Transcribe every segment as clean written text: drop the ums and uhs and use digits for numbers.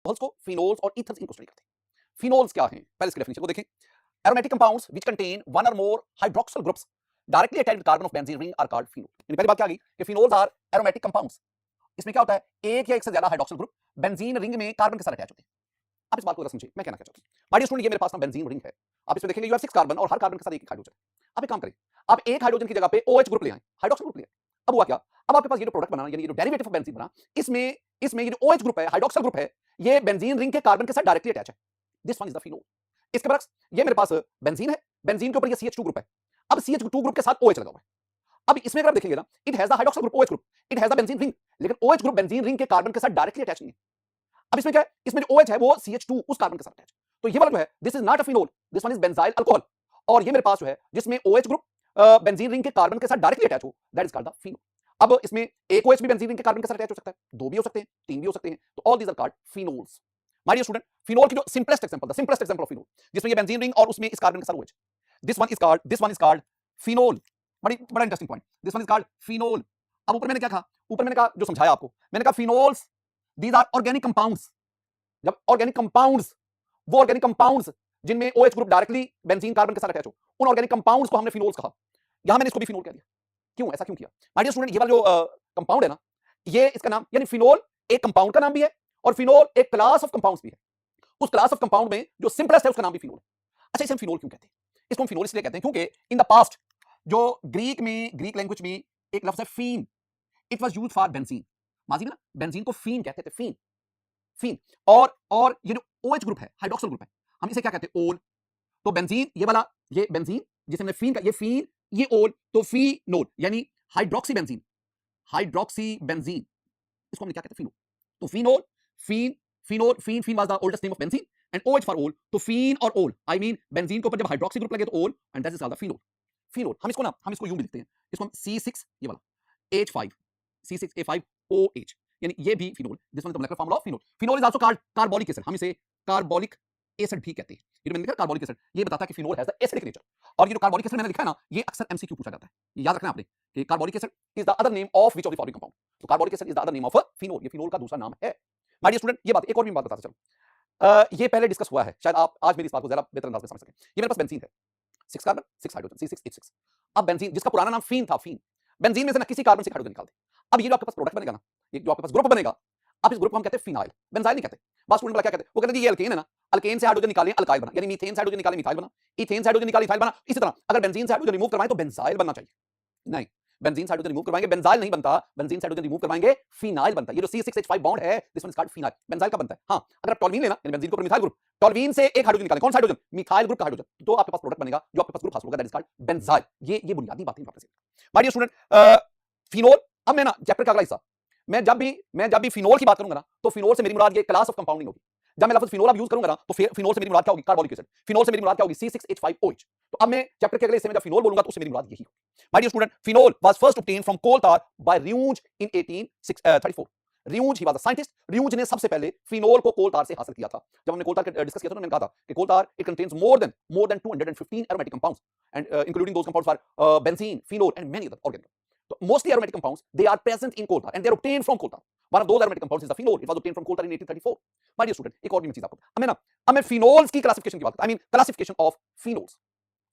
Alcohols को phenols और ethers इनको स्टडी करते हैं। फिनोल्स क्या हैं? पहले इसकी डेफिनेशन को देखें। Aromatic compounds which contain one or more hydroxyl groups directly attached with carbon of benzene ring are called phenol. यानी पहली बात क्या आ गई कि फिनोल्स आर एरोमेटिक कंपाउंड्स। इसमें क्या होता है, एक या एक से ज्यादा हाइड्रोक्सिल ग्रुप बेंजीन रिंग में कार्बन के साथ अटैच होते हैं। आप इस बात को समझिए मैं कहना क्या चाहता हूं। माय डियर स्टूडेंट, ये मेरे पास ना बेंजीन रिंग है। आप इसमें देखेंगे यू हैव 6 कार्बन और हर कार्बन के साथ एक हाइड्रोजन। आप एक काम करें, आप एक हाइड्रोजन की जगह पे OH ग्रुप ले आए, हाइड्रोक्सिल ग्रुप ले आए। अब हुआ क्या, अब आपके पास ये जो प्रोडक्ट बना यानी ये जो डेरिवेटिव ऑफ बेंजीन बना, इसमें इसमें ये जो OH ग्रुप है, हाइड्रोक्सिल ग्रुप है, ये बेंजीन रिंग के कार्बन के साथ डायरेक्टली अटैच है। This one is the phenol. इसके बरक्स ये मेरे पास बेंजीन है, बेंजीन के ऊपर ये CH2 ग्रुप है। अब CH2 ग्रुप के साथ OH लगा हुआ है। अब इसमें अगर आप देखेंगे ना, it has the hydroxyl group OH group, it has the benzene ring, लेकिन OH ग्रुप बेंजीन रिंग के कार्बन के साथ डायरेक्टली अटैच नहीं है। अब इसमें क्या है, इसमें जो OH है वो CH2 उस कार्बन के साथ अटैच। तो ये वाला जो है this is not a phenol, this one is benzyl alcohol. और ये मेरे पास जो है जिसमें OH ग्रुप बेंजीन रिंग के कार्बन के साथ डायरेक्टली अटैच हो, that is called the phenol. अब इसमें एक OH भी बेंजीन रिंग के कार्बन के साथ अटैच हो सकता है, दो भी हो सकते हैं, तीन भी हो सकते हैं, तो all these are called phenols. My dear student, phenol की जो सिंपलेस्ट एग्जांपल ऑफ फिनोल जिसमें ये बेंजीन रिंग और उसमें इस कार्बन के साथ OH, this one is called phenol. बड़ा interesting point, this one is called phenol. अब ऊपर मैंने क्या कहा, ऊपर मैंने कहा जो समझाया आपको, मैंने कहा phenols these are organic compounds. जब ऑर्गेनिक कंपाउंड्स, वो ऑर्गेनिक कंपाउंड्स जिनमें OH group directly benzene carbon के साथ अटैच हो, उन ऑर्गेनिक कंपाउंड्स को हमने फिनोल्स कहा। यहां मैंने इसको भी फिनोल कह दिया। क्यों, ऐसा क्यों किया? माय डियर स्टूडेंट, ये वाला जो कंपाउंड है ना, ये इसका नाम यानी फिनोल एक कंपाउंड का नाम भी है और फिनोल एक क्लास ऑफ कंपाउंड्स भी है। उस क्लास ऑफ कंपाउंड में जो सिंपलेस्ट है उसका नाम भी फिनोल है। अच्छा, इसे हम फिनोल क्यों कहते हैं? इसको हम फिनोल इसलिए कहते हैं क्योंकि इन द पास्ट जो ग्रीक लैंग्वेज में एक लफ्ज है phene, it was used for benzene. माजी में ना बेंजीन को फीन कहते थे, फीन फीन। और ये जो OH ग्रुप है, हाइड्रोक्सिल ग्रुप है, हम इसे क्या कहते हैं, ओल। तो बेंजीन ये वाला, ये बेंजीन जिसे हमने फीन का, ये फीन, ये ओल, तो फीनोल यानी हाइड्रोक्सी बेंजीन, इसको हमने क्या कहते हैं, फिनोल। तो phenol, phene, phenol, phene was the oldest name of benzene and OH for ol. तो फीन और ओल, आई मीन बेंजीन के ऊपर जब हाइड्रोक्सी ग्रुप लगे तो ओल and that is called the phenol. Phenol हम इसको यूं भी लिखते हैं, इसको हम C6 ये वाला H5, C6H5OH, यानी ये भी phenol. This one is the molecular formula of phenol. Phenol is also called carbolic acid, हम इसे कार्बोलिक एसिड भी कहते हैं। ये जो मैंने लिखा कार्बोलिक एसिड, ये बताता है कि phenol has the acidic nature. और ये जो कार्बोलिक एसिड मैंने लिखा है ना, ये अक्सर MCQ पूछा जाता है, ये याद रखना आपने कि carbolic acid is the other name of which of the following compound. तो carbolic acid is the other name of phenol, ये फिनोल का दूसरा नाम है। माय डियर स्टूडेंट, ये बात एक और भी बात बताता चलो, ये पहले डिस्कस हुआ है, शायद आप आज मेरी इस बात को ज्यादा बेहतर अंदाज में समझ सकें। ये मेरे पास बेंजीन है, 6 कार्बन 6 हाइड्रोजन, C6H6। अब बेंजीन जिसका पुराना नाम फीन था, फीन, बेंजीन में से ना किसी कार्बन से हाइड्रोजन निकाल दे। अब ये जो आपके पास प्रोडक्ट बनेगा ना, ये जो आपके पास ग्रुप बनेगा, आप इस ग्रुप को हम कहते हैं फिनाइल, बेंजाइल नहीं कहते। बात स्टूडेंट वाला क्या कहते हैं, वो कहते हैं ये अल्केन है ना, अल्केन से हाइड्रोजन निकालें अल्काइल बना, यानी मीथेन से हाइड्रोजन निकालें मिथाइल बना, इथेन से हाइड्रोजन निकालें इथाइल बना। इसी तरह अगर बेंजीन से हाइड्रोजन रिमूव करवाएं तो बेंजाइल बनना चाहिए। नहीं, बेंजीन से हाइड्रोजन रिमूव करवाएंगे बेंजाइल नहीं बनता, बेंजीन से हाइड्रोजन रिमूव करवाएंगे फिनाइल बनता है। ये जो C6H5 बॉन्ड है, this one is called phenyl, benzyl का बनता है। हां, अगर आप टॉल्वीन लेना यानी बेंजीन के ऊपर मिथाइल ग्रुप, टॉल्वीन से एक हाइड्रोजन निकालें, कौन सा हाइड्रोजन, मिथाइल ग्रुप का हाइड्रोजन, तो आपके पास प्रोडक्ट बनेगा जो आपके पास ग्रुप हासिल होगा, दैट इज कॉल्ड बेंजाइल। ये बुनियादी बातें आपने सीखी। माय डियर स्टूडेंट, फिनोल, अब मैं ना चैप्टर का अगला हिस्सा, मैं जब भी फिनोल की बात करूंगा ना, तो फिनोल से मेरी मुराद ये क्लास ऑफ कंपाउंड नहीं होगी। जब मैं लफ्ज फिनोल अब यूज करूंगा ना, तो फिनोल से मेरी मुराद क्या होगी, कार्बोलिक एसिड। फिनोल से मेरी मुराद क्या होगी, C6H5OH। तो अब मैं चैप्टर के अगले हिस्से में जब फिनोल बोलूंगा तो उससे मेरी मुराद यही होगी। My dear student, phenol was first obtained from coal tar by Runge in 1834। Runge, he was a scientist. Runge ने सबसे पहले फिनोल को कोल tar से हासिल किया था। जब हमने कोल tar डिस्कस किया था, मैंने कहा था कि कोल tar it contains more than 215 aromatic compounds and including those compounds for benzene, phenol and many other organic. So mostly aromatic compounds, they are present in coal tar and they are obtained from coal tar. One of those aromatic compounds is the phenol. It was obtained from coal tar in 1834. My dear student, एक और भी चीज आपको, अब मैं phenols की classification की बात करता हूं। I mean classification of phenols.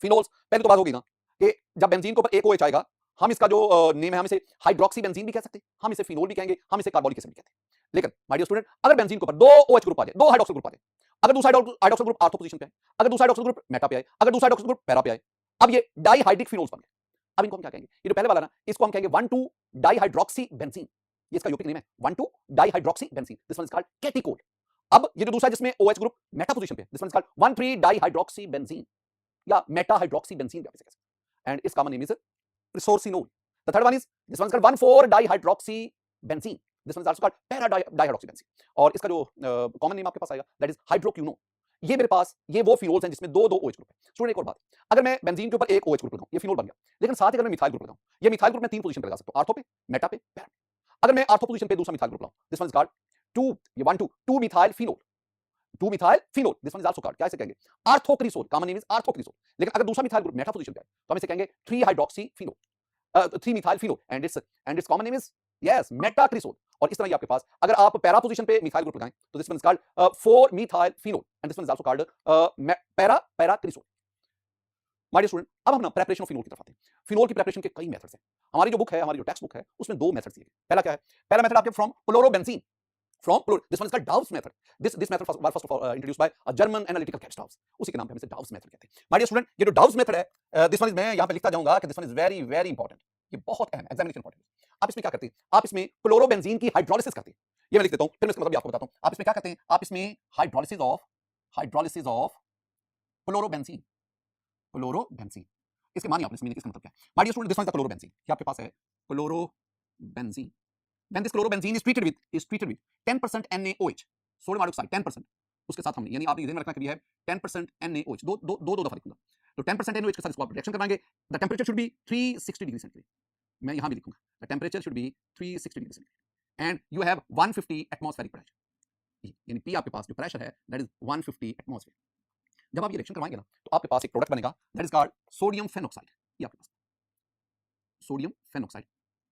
Phenols पहले तो बात होगी ना कि जब बेंजीन के ऊपर एक OH आएगा, हम इसका जो नेम है, हम इसे हाइड्रोक्सी बेंजीन भी कह सकते हैं, हम इसे फिनोल भी कहेंगे, हम इसे कार्बोलिक एसिड भी कहते हैं। लेकिन माय डियर स्टूडेंट, अगर बेंजीन के ऊपर दो OH ग्रुप आ जाए, दो हाइड्रोक्सिल ग्रुप आ जाए, अगर दूसरा हाइड्रोक्सिल ग्रुप आर्थो पोजीशन पे है, अगर दूसरा हाइड्रोक्सिल ग्रुप मेटा पे आए, अगर दूसरा हाइड्रोक्सिल ग्रुप पैरा पे आए, अब ये डाइहाइड्रिक फिनोल्स बन गए। अब इनको हम क्या कहेंगे, ये जो पहले वाला ना, इसको हम कहेंगे 1,2 डाइहाइड्रोक्सी बेंजीन। ये इसका यूपिक नेम है, 1,2 dihydroxy benzene. This one is called catechol. अब ये जो दूसरा जिसमें OH ग्रुप मेटा पोजीशन पे है, this one is called 1,3 dihydroxy benzene या मेटा हाइड्रोक्सी बेंजीन भी आप इसे कह सकते हैं। एंड इसका common name is resorcinol. The third one is this one is called 1,4 dihydroxy benzene. This one is also called para dihydroxy benzene. और इसका जो कॉमन नेम आपके पास आएगा, दैट इज हाइड्रोक्यूनो। ये मेरे पास ये वो फिनोल्स हैं जिसमें दो OH ग्रुप है। स्टूडेंट एक और बात, अगर मैं बेंजीन के ऊपर एक OH ग्रुप लगाऊं, ये फिनोल बन गया, लेकिन साथ ही अगर मैं मिथाइल ग्रुप लगाऊं, ये मिथाइल ग्रुप मैं 3 पोजीशन पे लगा सकता हूं, आर्थो पे, मेटा पे, पैरा पे। अगर मैं आर्थो पोजीशन पे दूसरा मिथाइल ग्रुप लाऊं, दिस वन इज कॉल्ड 2, ये 1,2 methyl phenol, 2 methyl phenol. This one is also called, क्या इसे कहेंगे, orthocresol. Common name is orthocresol. लेकिन अगर दूसरा मिथाइल ग्रुप मेटा पोजीशन पे है, तो हम इसे कहेंगे 3 hydroxy phenol, 3 methyl phenol and its common name is yes metacresol. और इस तरह ये आपके पास अगर आप पैरा पोजीशन पे मिथाइल ग्रुप लगाएं तो this one is called 4 methyl phenol and this one is also called para cresol. My dear student, अब हम ना प्रिपरेशन ऑफ फिनोल की तरफ आते हैं। फिनोल की प्रिपरेशन के कई मेथड्स हैं। हमारी जो बुक है, हमारी जो टेक्स्ट बुक है, उसमें दो मेथड्स दिए गए। पहला क्या है? पहला मेथड आपके from chlorobenzene, this one is called Dawes method. This method was first of all introduced by a German analytical chemist Dawes. उसी के नाम पे हम इसे Dawes method कहते हैं। My dear student, ये जो Dawes method है, this one is मैं यहाँ पे लिखता जाऊंगा कि this one is very very important. ये बहुत अहम है, एग्जामिनेशन इंपॉर्टेंट। आप इसमें क्या करते हैं? आप इसमें क्लोरोबेंजीन की हाइड्रोलिसिस करते हैं। ये मैं लिख देता हूँ, फिर मैं इसका मतलब भी आपको बताता हूँ। आप इसमें क्या करते हैं? आप इसमें हाइड्रोलिसिस ऑफ क्लोरोबेंजीन, इसके मानिए आपने इसमें इसका मतलब क्या है? My dear student, this one is the chlorobenzene. ये आपके पास है chlorobenzene. When this chlorobenzene is treated with 10% NaOH, sodium hydroxide 10%, उसके साथ हमने यानी आपने ध्यान में रखना कि ये है 10% NaOH, दो दफा लिखूंगा, तो 10% NaOH के साथ इसको आप रिएक्शन करवाएंगे। The temperature should be 360 degree centigrade, मैं यहां भी लिखूंगा the temperature should be 360 degree centigrade and you have 150 atmospheric pressure, यानी पी आपके पास जो प्रेशर है दैट इज 150 एटमॉस्फेयर। जब आप ये रिएक्शन करवाएंगे ना तो आपके पास एक प्रोडक्ट बनेगा that is called sodium phenoxide. ये आपके पास सोडियम फेनॉक्साइड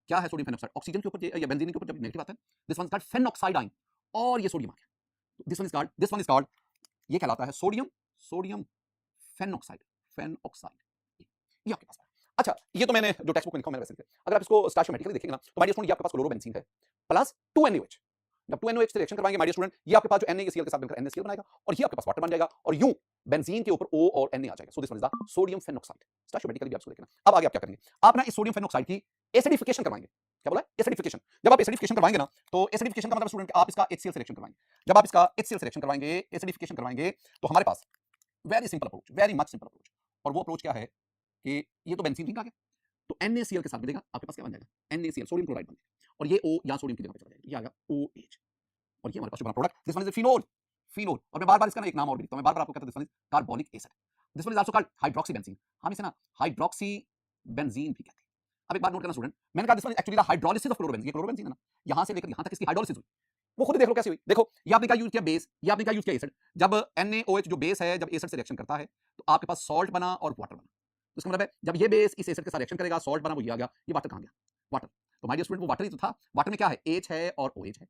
क्या है? सोडियम फेनॉक्साइड ऑक्सीजन के ऊपर या बेंजीन के ऊपर जब नेगेटिव आता है, this one is called phenoxide ion, और ये सोडियम आ गया, दिस वन इज कॉल्ड ये कहलाता है सोडियम फेनॉक्साइड। ये आपके पास है। अच्छा, ये तो मैंने जो टेक्स्ट बुक में लिखा मैंने वैसे लिखा। अगर आप इसको स्टोइकोमेट्रिकली देखेंगे ना तो माय डियर स्टूडेंट, ये आपके पास क्लोरोबेंजीन है प्लस 2NaOH। जब 2NaOH से रिएक्शन करवाएंगे माय डियर स्टूडेंट, ये आपके पास जो NaCl के साथ मिलकर NaCl बनाएगा और ये आपके पास वाटर बन जाएगा और यूं बेंजीन के ऊपर O और Na आ जाएगा। So this one is the sodium phenoxide. Stoichiometrically भी आप इसको देखना। अब आगे आप क्या करेंगे? आप ना इस सोडियम फेनॉक्साइड की एसिडिफिकेशन करवाएंगे। क्या बोला? एसिडिफिकेशन। जब आप एसिडिफिकेशन करवाएंगे ना तो एसिडिफिकेशन का मतलब स्टूडेंट आप इसका HCl सिलेक्शन करवाएंगे। जब आप इसका HCl सिलेक्शन करवाएंगे, एसिडिफिकेशन करवाएंगे, तो हमारे पास very simple approach, very much simple approach, और वो अप्रोच क्या है कि ये तो बेंजीन रिंग आ गया, तो NaCl के साथ मिलेगा, आपके पास क्या बन जाएगा? NaCl, सोडियम क्लोराइड बन जाएगा, और ये O या सोडियम की जगह पे चला जाएगा, ये आ गया OH, और ये हमारे पास जो बना product this one is phenol. और मैं बार-बार इसका ना एक नाम और भी लिखता हूं, मैं बार-बार आपको कहता हूं this one is carbonic acid, this one is also called hydroxy benzene. हम इसे ना हाइड्रोक्सी बेंजीन भी कहते हैं। अब एक बात नोट करना स्टूडेंट, मैंने कहा this one is actually the hydrolysis of chlorobenzene. ये क्लोरोबेंजीन है ना, यहां से लेकर यहां तक इसकी हाइड्रोलिसिस हुई, वो खुद देख लो कैसे हुई। देखो, ये आपने क्या यूज किया? बेस। ये आपने क्या यूज किया? एसिड। जब NaOH जो बेस है, जब एसिड से रिएक्शन करता है तो आपके पास सॉल्ट बना और वाटर बना। तो इसका मतलब है जब ये बेस इस एसिड के साथ रिएक्शन करेगा, सॉल्ट बना, वो ये आ गया, ये वाटर कहां गया? वाटर। तो माय डियर स्टूडेंट, वो वाटर ही तो था। वाटर में क्या है? H है और OH है,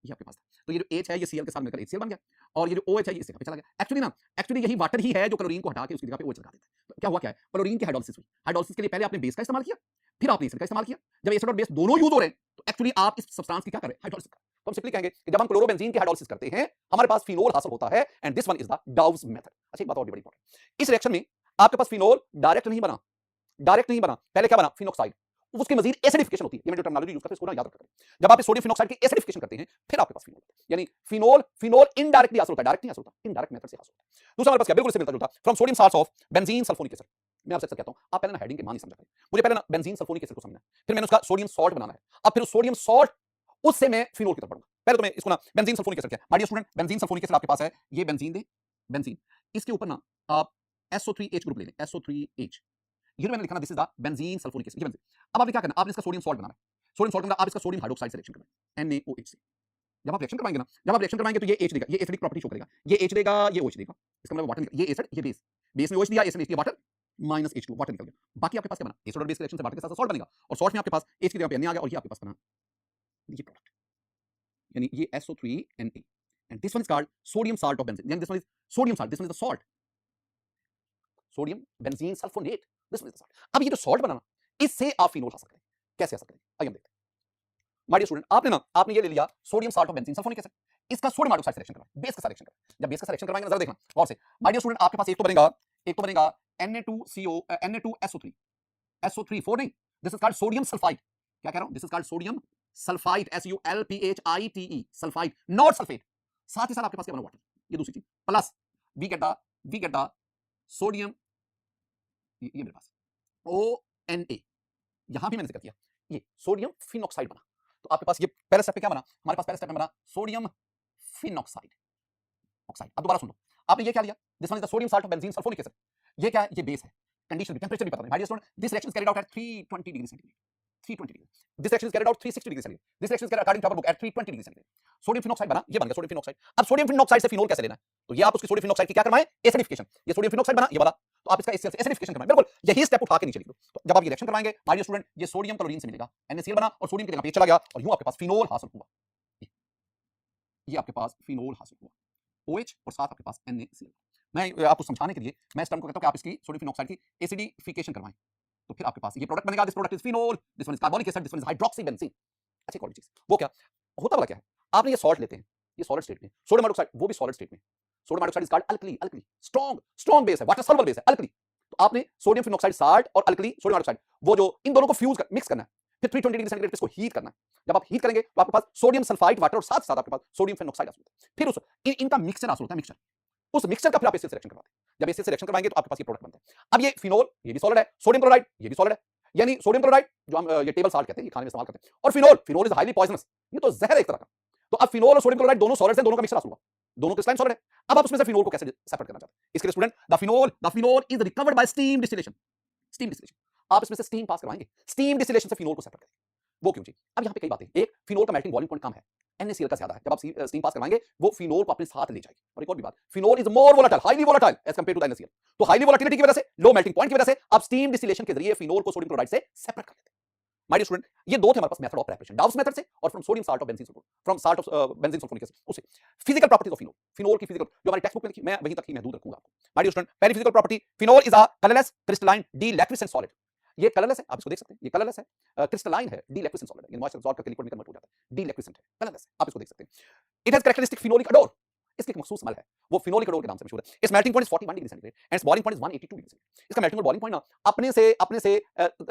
ये आपके पास था। तो ये जो H है ये Cl के साथ मिलकर HCl बन गया, और ये जो OH है ये इस जगह पे चला गया। एक्चुअली यही वाटर ही है जो क्लोरीन को हटा के उसकी जगह पे OH लगा देता है। तो क्या हुआ? क्या है? क्लोरीन की हाइड्रोलिसिस हुई। हाइड्रोलिसिस के लिए पहले आपने बेस का इस्तेमाल किया, फिर आपने एसिड का इस्तेमाल किया। जब एसिड और बेस दोनों यूज हो रहे हैं तो एक्चुअली आप इस सब्सटेंस की क्या कर रहे हैं? हाइड्रोलिसिस कर रहे हैं। तो हम सिंपली कहेंगे कि जब हम क्लोरोबेंजीन की हाइड्रोलिसिस करते हैं हमारे पास फिनोल हासिल होता है, and this one is the डाउस method. अच्छा, एक बात और भी बड़ी इंपॉर्टेंट, इस रिएक्शन में आपके पास फिनोल डायरेक्ट नहीं बना, पहले क्या बना? फिनॉक्साइड, उसके मजीद एसिडिफिकेशन होती है। ये मैं जो टर्मिनोलॉजी यूज करते हैं इसको ना याद रखा करें। जब आप सोडियम फिनॉक्साइड की एसिडिफिकेशन करते हैं फिर आपके पास फिनोल, यानी फिनोल इनडायरेक्टली हासिल होता है, डायरेक्ट नहीं हासिल होता, इनडायरेक्ट मेथड से हासिल होता है। दूसरा हमारे पास क्या? बिल्कुल इससे मिलता जुलता, from sodium salts of benzene sulphonic acid. मैं आपसे कहता हूं आप पहले ना हेडिंग के मान ही समझा करें, मुझे पहले ना बेंजीन सल्फोनिक एसिड को समझना है, फिर मैंने उसका सोडियम सॉल्ट बनाना है, अब फिर सोडियम सॉल्ट उससे मैं फिनोल की तरफ बढ़ूंगा। पहले तो मैं इसको ना बेंजीन सल्फोनिक एसिड क्या है? My dear student, benzene sulphonic acid आपके पास है, ये बेंजीन दे, बेंजीन, इसके ऊपर ना आप SO3H ग्रुप ले लें, SO3H, ये मैंने लिखा ना this is the benzene sulphonic acid, ये बेंजीन। अब आपने क्या करना? आपने इसका सोडियम सॉल्ट बनाना है, सोडियम सॉल्ट बनाना, आप इसका सोडियम हाइड्रोक्साइड से रिएक्शन करना है NaOH से। जब आप रिएक्शन करवाएंगे ना, जब आप रिएक्शन करवाएंगे तो ये H देगा, ये एसिडिक प्रॉपर्टी शो करेगा, ये H देगा, ये OH देगा, इसका मतलब वाटर निकल, ये एसिड, ये बेस, बेस में OH दिया, एसिड में वाटर, माइनस H2, वाटर निकल गया। बाकी आपके पास क्या बना? एसिड और बेस रिएक्शन से वाटर के साथ सॉल्ट बनेगा, और सॉल्ट में आपके पास H की जगह पे Na आ गया, और ये आपके पास बना ये प्रोडक्ट, यानी ये SO3Na, and this one is called sodium salt of benzene, यानी this one is sodium salt, this one is the salt, sodium benzene sulphonate, this one is the salt. अब ये जो सॉल्ट बनाना, इससे आप फिनोल हासिल करेंगे। कैसे हासिल करेंगे? आइए हम देखते हैं। माय डियर स्टूडेंट, आपने ये ले लिया sodium salt of benzene sulphonic acid, इसका सोडियम हाइड्रोक्साइड सिलेक्शन करना, बेस का सिलेक्शन करना। जब बेस का सिलेक्शन करवाएंगे, जरा देखना गौर से। माय डियर स्टूडेंट, आपके पास एक तो बनेगा Na2CO, Na2SO3, SO3 4 नहीं, this is called sodium sulphide. क्या कह रहा हूं? This is called sodium sulphide, SULPHITE, sulphide, not sulphate. साथ ही साथ आपके पास क्या बना? वाटर, ये दूसरी चीज, plus we get the sodium, ये मेरे पास ONA, यहां भी मैंने जिक्र किया, ये सोडियम फिनॉक्साइड बना। तो आपके पास ये पहले स्टेप पे क्या बना? हमारे पास पहले स्टेप में बना सोडियम फिनॉक्साइड, ऑक्साइड। अब दोबारा सुन लो, आपने ये क्या लिया? This one is the sodium salt of benzene sulphonic acid. ये क्या है? ये बेस है, कंडीशन भी, टेंपरेचर भी पता नहीं। My dear student, this reaction is carried out at 320 degree centigrade, 320 degree. This reaction is carried out 360 degree centigrade, this reaction is carried according to our book at 320 degree centigrade. Sodium phenoxide बना, ये बन गया sodium phenoxide. अब sodium phenoxide से phenol कैसे लेना है? तो ये आप उसकी सोडियम फिनॉक्साइड की क्या करवाएं? एसिडिफिकेशन। ये सोडियम फिनॉक्साइड बना, ये वाला, तो आप इसका HCl से एसिडिफिकेशन करवाएं, बिल्कुल यही स्टेप उठा के नीचे लिख दो। तो जब आप ये रिएक्शन करवाएंगे माय डियर स्टूडेंट, ये सोडियम क्लोरीन से मिलेगा, NaCl बना और सोडियम की जगह पे चला गया और यूं आपके पास फिनोल हासिल हुआ। ये आपके पास फिनोल हासिल हुआ, OH और साथ आपके पास NaCl। मैं आपको समझाने के लिए मैं इस टर्म को कहता हूं कि आप इसकी सोडियम फिनॉक्साइड की एसिडिफिकेशन करवाएं, तो फिर आपके पास ये प्रोडक्ट बनेगा। This product is phenol, this one is carbonic acid, this one is hydroxybenzene. अच्छी क्वालिटी चीज वो क्या होता वाला क्या है, आपने ये सॉल्ट लेते हैं, ये सॉलिड स्टेट में, सोडियम हाइड्रोक्साइड वो भी सॉलिड स्टेट में, sodium hydroxide is called alkali, alkali strong base है, वाटर सॉल्युबल बेस है, अल्कली। तो आपने सोडियम फिनॉक्साइड साल्ट और अल्कली सोडियम हाइड्रोक्साइड वो जो इन दोनों को फ्यूज कर मिक्स करना है, फिर 320 डिग्री सेंटीग्रेड पे इसको हीट करना है। जब आप हीट करेंगे तो आपके पास सोडियम सल्फाइड वाटर और साथ साथ आपके पास सोडियम फिनॉक्साइड हासिल होता है। फिर उस इनका मिक्सचर हासिल होता है, मिक्सचर, उस मिक्सचर का फिर आप एसिड से रिएक्शन करवाते हैं। जब एसिड से रिएक्शन करवाएंगे तो आपके पास ये प्रोडक्ट बनता है। अब ये फिनोल ये भी सॉलिड है, सोडियम क्लोराइड ये भी सॉलिड है, यानी सोडियम क्लोराइड जो हम ये टेबल साल्ट कहते हैं, ये खाने में इस्तेमाल करते हैं, और फिनोल इज हाईली पॉइजनस, ये तो जहर है एक तरह का। तो अब फिनोल और सोडियम क्लोराइड दोनों सॉलिड्स हैं, दोनों का मिक्सचर हासिल हुआ, दोनों क्रिस्टलाइन सॉलिड है। अब आप उसमें से फिनोल को कैसे सेपरेट करना चाहते हैं, इसके लिए student the phenol is recovered bye steam distillation. Steam distillation, आप इसमें से स्टीम पास करवाएंगे, स्टीम डिस्टिलेशन से फिनोल को सेपरेट करेंगे। वो क्यों जी? अब यहाँ पे कई बातें, एक फिनोल का मेल्टिंग वॉल्यूम पॉइंट कम है, NaCl का ज्यादा है। जब आप स्टीम पास करवाएंगे वो फिनोल को अपने साथ ले जाएगी। और एक और भी बात, phenol is more volatile, highly volatile as compare to NaCl। तो हाईली वोलेटिलिटी की वजह से, लो मेल्टिंग पॉइंट की वजह से आप स्टीम डिस्टिलेशन के जरिए फिनोल को सोडियम क्लोराइड से सेपरेट कर लेते हैं। माय डियर स्टूडेंट, ये दो थे हमारे पास method of preparation, Dow's method से और from sodium salt of benzene sulphur, from salt of benzene sulphonic acid उससे। Physical properties of phenol, phenol की फिजिकल जो हमारी टेक्स्ट बुक में लिखी, मैं वहीं तक ही महदूद रखूंगा आपको। माय डियर स्टूडेंट, पहली physical property, phenol is a colourless crystalline deliquescent solid. ये कलरलेस है, आप इसको देख सकते हैं, ये कलरलेस है, क्रिस्टलाइन है, डिलैक्विसेंट सॉलिड है, ये मॉइस्चर अब्सॉर्ब करके लिक्विड में कन्वर्ट हो जाता है, डिलैक्विसेंट है, कलरलेस है, आप इसको देख सकते हैं। It has characteristic phenolic adore, इसकी एक मखसूस स्मेल है, वो फिनोलिक अडोर के नाम से मशहूर है। इस melting point is 41 degree centigrade and it's boiling point is 182 degree centigrade. इसका मेल्टिंग और बॉइलिंग पॉइंट ना अपने से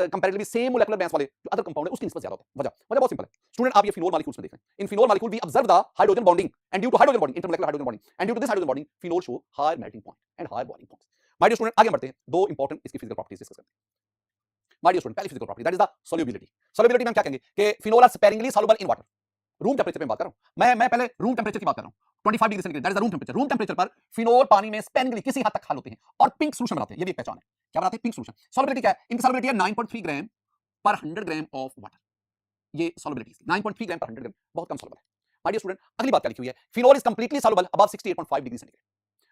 कंपैरेटिवली सेम मोलेकुलर मास वाले जो अदर कंपाउंड है उसकी निस्बत ज्यादा होता है। वजह बहुत सिंपल है स्टूडेंट, आप ये फिनोल मॉलिक्यूल्स में देख रहे हैं, in phenol molecule we observe the hydrogen bonding and due to hydrogen bonding, intermolecular hydrogen bonding, and due to this hydrogen bonding phenol show higher melting point and higher boiling points. My dear student, आगे बढ़ते हैं, दो important इसकी physical properties discuss करते हैं। My dear student, पहली physical property that is the solubility. Solubility में हम क्या कहेंगे कि phenol are sparingly soluble in water. Room temperature पे बात कर रहा हूं मैं पहले रूम टेंपरेचर की बात कर रहा हूं, 25 degree centigrade that is the room temperature. Room temperature पर फिनोल पानी में स्पेरिंगली किसी हद तक हल होते हैं और पिंक सॉल्यूशन बनाते हैं, ये भी एक पहचान है। क्या बनाते हैं? Pink solution. सॉल्युबिलिटी क्या है? इनकी सॉल्युबिलिटी है 9.3 ग्राम पर 100 ग्राम ऑफ वाटर। ये सॉल्युबिलिटी 9.3 ग्राम पर 100 ग्राम, बहुत कम सॉल्युबल है। माय डियर स्टूडेंट, अगली बात क्या लिखी हुई है, phenol is completely soluble above 68.5 degree centigrade.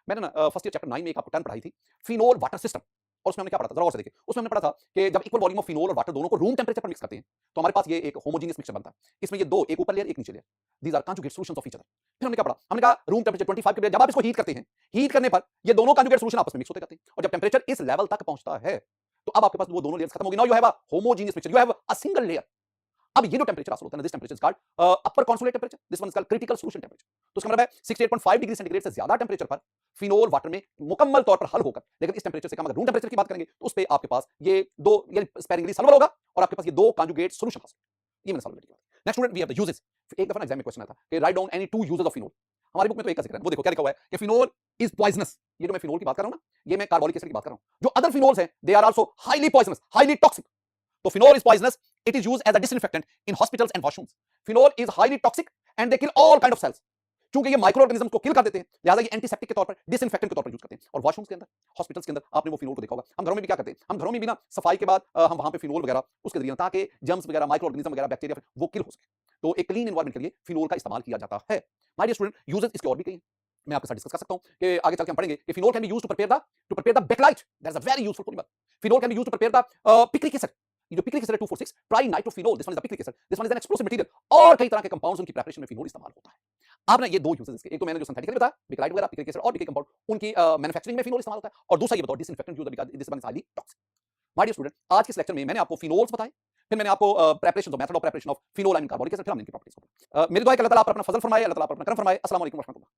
मैंने ना फर्स्ट ईयर चैप्टर 9 में एक आपको टर्म पढ़ाई थी, फिनोल वाटर सिस्टम, और उसमें हमने क्या पढ़ा था, जरा और से देखिए। उसमें हमने पढ़ा था कि जब इक्वल वॉल्यूम ऑफ फिनोल और वाटर दोनों को रूम टेंपरेचर पर मिक्स करते हैं तो हमारे पास ये एक होमोजेनियस मिक्सचर बनता है। इसमें ये दो, एक ऊपर लेयर एक नीचे layer, these are conjugate solutions of each other. फिर हमने क्या पढ़ा? हमने कहा रूम टेंपरेचर 25 के जब आप इसको हीट करते हैं, हीट करने पर ये दोनों कंजुगेट सॉल्यूशन आपस में मिक्स होते जाते हैं और जब टेंपरेचर इस लेवल तक पहुंचता है तो अब आपके पास वो दोनों लेयर्स खत्म हो गई। Now you have a homogeneous mixture, you have a single layer. अब ये जो टेंपरेचर हासिल होता है, this temperature is called upper consolidate temperature, this one is called critical solution temperature. तो इसका मतलब है 68.5 डिग्री सेंटीग्रेड से ज्यादा टेंपरेचर पर फिनोल वाटर में मुकम्मल तौर पर हल होकर, लेकिन इस टेंपरेचर से कम अगर रूम टेंपरेचर की बात करेंगे तो उस पे आपके पास ये दो ये स्पेरिंगली सॉल्युबल होगा और आपके पास ये दो कंजुगेट सॉल्यूशन हासिल। ये मैंने सॉल्युबिलिटी की बात। Next student, we have the uses. एक दफा एग्जाम में क्वेश्चन आया था कि write down any two uses of phenol. हमारी बुक में तो एक का जिक्र है, वो देखो क्या लिखा हुआ है कि फिनोल इज पॉइजनस। ये जो मैं फिनोल की बात कर रहा हूं ना, ये मैं कार्बोनिक एसिड की बात कर रहा हूं। जो अदर फिनोल्स हैं they are also highly poisonous, highly toxic. तो phenol is poisonous, it is used as a disinfectant in hospitals and washrooms. Phenol is highly toxic and they kill all kind of cells. चूंकि ये micro organism को किल कर देते हैं, लिहाजा ये antiseptic के तौर पर, डिसइंफेक्टेंट के तौर पर यूज करते हैं। और वॉशरूम्स के अंदर, हॉस्पिटल्स के अंदर आपने वो फिनोल को देखा होगा। हम घरों में भी क्या करते हैं, हम घरों में भी ना सफाई के बाद हम वहां पे फिनोल वगैरह उसके जरिए, ताकि जर्म्स वगैरह, माइक्रो ऑर्गेनिज्म वगैरह, बैक्टीरिया वो किल हो सके। तो एक क्लीन एनवायरनमेंट के लिए फिनोल का इस्तेमाल किया जाता है। माय डियर स्टूडेंट, यूजेस इसके और भी कई हैं, मैं आपके साथ डिस्कस कर सकता हूं कि आगे चल के हम पढ़ेंगे कि phenol can be used to prepare the bakelite, that is a very useful polymer. Phenol can be used to prepare the picric acid, ये जो पिक्रिक एसिड है 246 trinitrophenol, this one is the picric acid, this one is an explosive material. और कई तरह के compounds उनकी preparation में phenol इस्तेमाल होता है। आप ना ये दो यूजेस इसके, एक तो मैंने जो सिंथेटिकली बताया बेकलाइट वगैरह, पिक्रिक एसिड और भी कई कंपाउंड उनकी मैन्युफैक्चरिंग में फिनोल इस्तेमाल होता है, और दूसरा ये बताओ disinfectant use because this one is highly toxic. My dear student, आज के इस लेक्चर में मैंने आपको फिनोल्स बताए, फिर मैंने आपको preparation of method of preparation of phenol and carbonic acid, फिर हमने इनकी प्रॉपर्टीज को। मेरी दुआ है कि अल्लाह ताला आप पर अपना फजल फरमाए, अल्लाह ताला आप पर अपना करम फरमाए। अस्सलाम वालेकुम व रहमतुल्लाह।